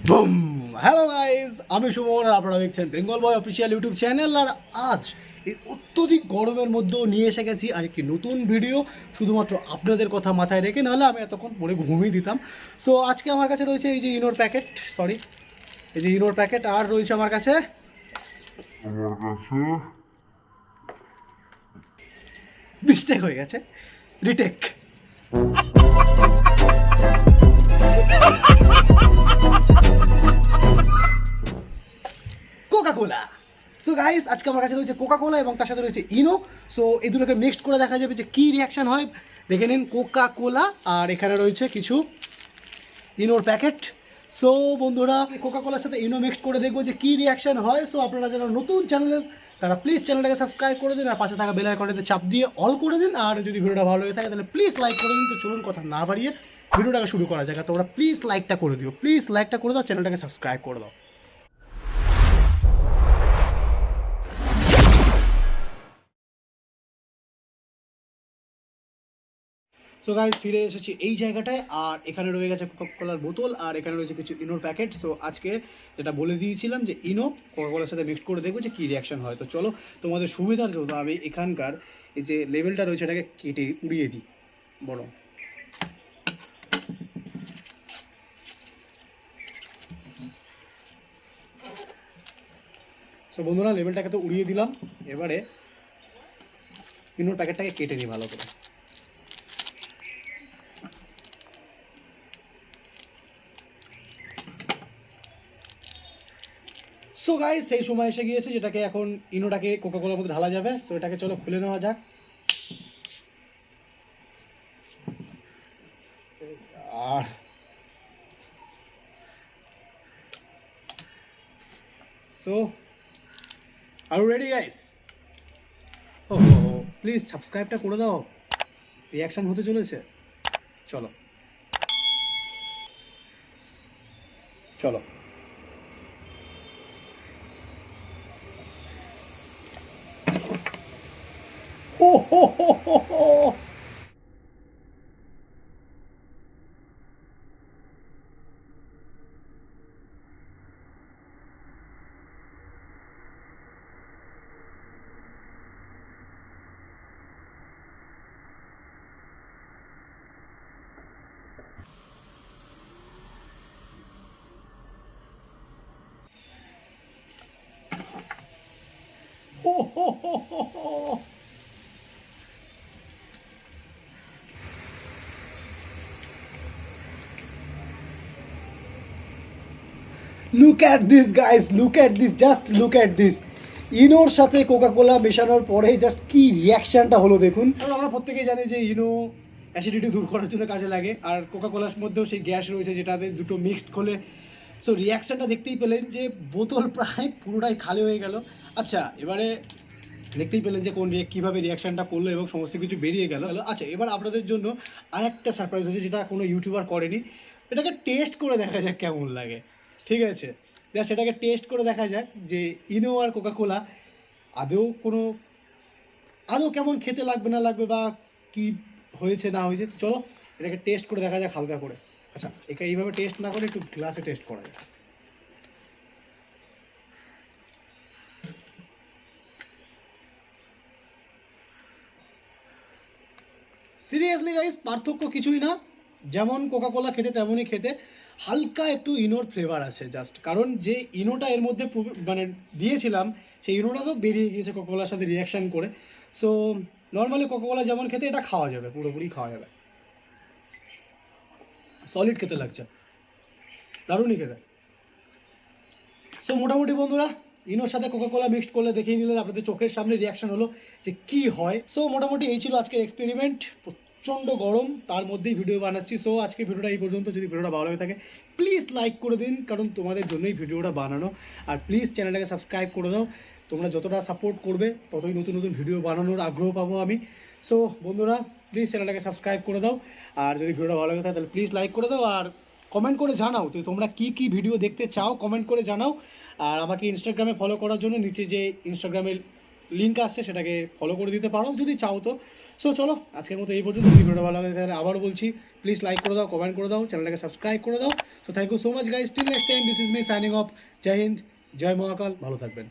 Broom hello guys, আমি সুমন আর আপনারা দেখছেন বেঙ্গল বয় অফিসিয়াল ইউটিউব চ্যানেল। আর আজ এই অত্যধিক গরমের মধ্যেও নিয়ে এসে গেছি আর একটি নতুন ভিডিও, শুধুমাত্র আপনাদের কথা মাথায় রেখে, নাহলে আমি এতক্ষণ পরে ঘুমিয়ে দিতাম। সো আজকে আমার কাছে রয়েছে এই যে ইনোর প্যাকেট, এই যে ইনোর প্যাকেট, আর রয়েছে আমার কাছে মিস্টেক হয়ে গেছে, রিটেক। কোকাকোলা। সো গাইস, আজকে আমার কাছে রয়েছে কোকাকোলা এবং তার সাথে রয়েছে ইনো। সো এই দুটোকে মিক্সড করে দেখা যাবে যে কী রিয়াকশান হয়। দেখে নিন, কোকাকোলা আর এখানে রয়েছে কিছু ইনোর প্যাকেট। সো বন্ধুরা, কোকাকোলার সাথে ইনো মিক্সড করে দেখবো যে কী রিয়াকশান হয়। সো আপনারা যারা নতুন চ্যানেলে তারা প্লিজ চ্যানেলটাকে সাবস্ক্রাইব করে দিন আর পাশে থাকা বেল আইকনটাতে চাপ দিয়ে অল করে দিন। আর যদি ভিডিওটা ভালো লেগে থাকে তাহলে প্লিজ লাইক করে দিন। তো চলুন কথা না বাড়িয়ে ভিডিওটাকে শুরু করা যাক। তোমরা প্লিজ লাইকটা করে দিও, প্লিজ লাইকটা করে দাও, চ্যানেলটাকে সাবস্ক্রাইব করে দাও। সো গাইস, ফিরে এসেছি এই জায়গাটায়, আর এখানে রয়ে গেছে কোকাকোলার বোতল আর এখানে রয়েছে কিছু ইনোর প্যাকেট। সো আজকে যেটা বলে দিয়েছিলাম যে ইনো কোকাকোলার সাথে মিক্সড করে দেখবো যে কী রিয়াকশান হয়। তো চলো, তোমাদের সুবিধার জন্য আমি এখানকার এই যে লেবেলটা রয়েছে এটাকে কেটে উড়িয়ে দিই বড়। সো বন্ধুরা, লেবেলটাকে তো উড়িয়ে দিলাম, এবারে ইনোর প্যাকেটটাকে কেটে নিই ভালো করে। সো গাইস, সেই সময় এসে গিয়েছে যেটাকে এখন ইনোটাকে কোকাকোলার মধ্যে ঢালা যাবে। সো এটাকে চলো খুলে নেওয়া যাক। আর সো আর রেডি গাইস? ও প্লিজ সাবস্ক্রাইবটা করে দাও, রিয়াকশান হতে চলেছে। চলো চলো। ও হো হো হো হো। Oh, ho, ho, ho, ho. Look at this guys, look at this, just look at this. ইনোর সাথে কোকাকোলা মেশানোর পরে জাস্ট কি রিয়াকশানটা হলো দেখুন। আমরা প্রত্যেকেই জানি যে ইনো অ্যাসিডিটি দূর করার জন্য কাজে লাগে, আর কোকাকোলার মধ্যেও সেই গ্যাস রয়েছে যেটাতে দুটো মিক্সড করলে। সো রিয়াকশানটা দেখতেই পেলেন যে বোতল প্রায় পুরোটাই খালি হয়ে গেল। আচ্ছা, এবারে দেখতেই পেলেন যে কীভাবে রিয়াকশানটা করলো এবং সমস্ত কিছু বেরিয়ে গেল। আচ্ছা, এবার আপনাদের জন্য আরেকটা সারপ্রাইজ হয়েছে যেটা কোনো ইউটিউবার করেনি। এটাকে টেস্ট করে দেখা যাক কেমন লাগে, ঠিক আছে? সেটাকে টেস্ট করে দেখা যাক যে ইনো আর কোকাকোলা আদৌ কেমন খেতে লাগবে না লাগবে, বা কি হয়েছে না হয়েছে। চলো এটাকে টেস্ট করে দেখা যাক হালকা করে। আচ্ছা, একে এইভাবে টেস্ট না করে একটু গ্লাসে টেস্ট করা যায়। সিরিয়াসলি গাইস, পার্থক্য কিছুই না, যেমন কোকাকোলা খেতে তেমনই খেতে। হালকা একটু ইনোর ফ্লেভার আছে জাস্ট, কারণ যে ইনোটা এর মধ্যে মানে দিয়েছিলাম সেই ইনোটা তো বেরিয়ে গিয়েছে কোকাকোলার সাথে রিয়াকশান করে। সো নর্মালি কোকাকোলা যেমন খেতে এটা খাওয়া যাবে, পুরোপুরি খাওয়া যাবে। সলিড খেতে লাগছে, দারুণই খেতে। সো মোটামুটি বন্ধুরা, ইনোর সাথে কোকাকোলা মিক্সড করলে দেখিয়ে নিলেন, আপনাদের চোখের সামনে রিয়াকশান হলো যে কি হয়। সো মোটামুটি এই ছিল আজকের এক্সপেরিমেন্ট। প্রচণ্ড গরম, তার মধ্যেই ভিডিও বানাচ্ছি। সো আজকে ভিডিওটা এই পর্যন্ত। যদি ভিডিওটা ভালো হয়ে থাকে প্লিজ লাইক করে দিন, কারণ তোমাদের জন্যই ভিডিওটা বানানো। আর প্লিজ চ্যানেলটাকে সাবস্ক্রাইব করে দাও। তোমরা যতটা সাপোর্ট করবে ততই নতুন নতুন ভিডিও বানানোর আগ্রহ পাবো আমি। সো বন্ধুরা, প্লিজ চ্যানেলটাকে সাবস্ক্রাইব করে দাও। আর যদি ভিডিওটা ভালো লাগে থাকে তাহলে প্লিজ লাইক করে দাও, আর কমেন্ট করে জানাও তো তোমরা কি ভিডিও দেখতে চাও, কমেন্ট করে জানাও। আর আমাকে ইনস্টাগ্রামে ফলো করার জন্য নিচে যে ইনস্টাগ্রামের লিঙ্ক আসছে, সেটাকে ফলো করে দিতে পারো যদি চাও তো। সো চলো আজকের মতো এই পর্যন্ত। ভিডিওটা ভালো লাগে তাহলে আবারও বলছি, প্লিজ লাইক করে দাও, কমেন্ট করে দাও, চ্যানেলটাকে সাবস্ক্রাইব করে দাও। So thank you so much guys, till next time, this is me signing off. Jai Hind, Jai Mahakal, ভালো থাকবেন।